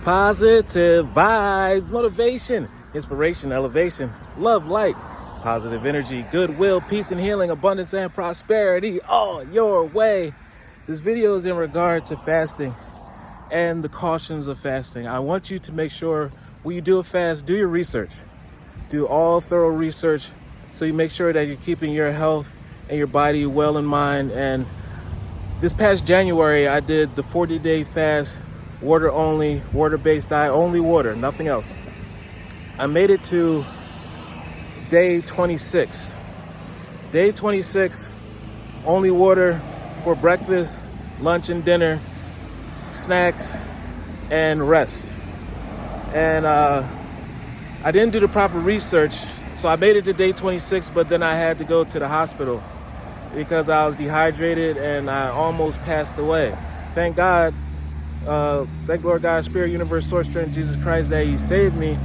Positive vibes, motivation, inspiration, elevation, love, light, positive energy, goodwill, peace and healing, abundance and prosperity all your way. This video is in regard to fasting and the cautions of fasting. I want you to make sure when you do a fast, do your research. Do all thorough research so you make sure that you're keeping your health and your body well in mind. And this past January, I did the 40-day fast, water only, water-based diet, only water, nothing else. I made it to day 26. Day 26, only water for breakfast, lunch and dinner, snacks, and rest. And I didn't do the proper research, so I made it to day 26, but then I had to go to the hospital because I was dehydrated and I almost passed away. Thank God, thank Lord God, Spirit, Universe, Source, Strength, Jesus Christ, that He saved me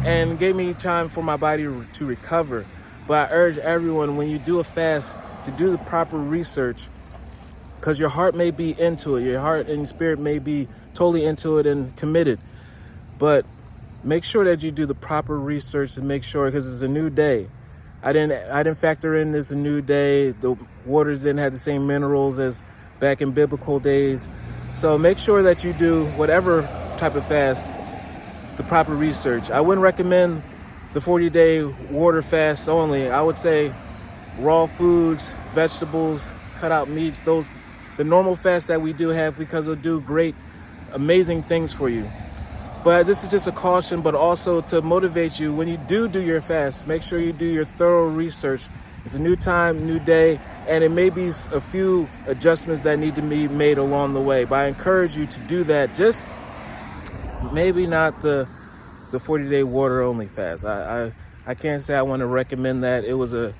and gave me time for my body to recover. But I urge everyone, when you do a fast, to do the proper research, because your heart may be into it, your heart and spirit may be totally into it and committed. But make sure that you do the proper research and make sure, because it's a new day. I didn't factor in this a new day. The waters didn't have the same minerals as back in biblical days. So make sure that you do whatever type of fast, the proper research. I wouldn't recommend the 40-day water fast only. I would say raw foods, vegetables, cut out meats, the normal fast that we do have, because it'll do great, amazing things for you. But this is just a caution, but also to motivate you. When you do your fast, make sure you do your thorough research. It's a new time, new day, and it may be a few adjustments that need to be made along the way. But I encourage you to do that. Just maybe not the 40-day water only fast. I can't say I want to recommend that. It was a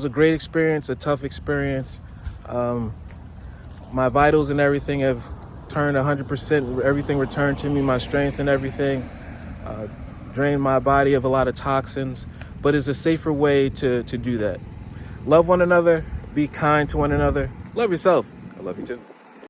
great experience, a tough experience. My vitals and everything have turned 100%, everything returned to me, my strength and everything, drained my body of a lot of toxins, but it's a safer way to do that. Love one another, be kind to one another, love yourself. I love you too.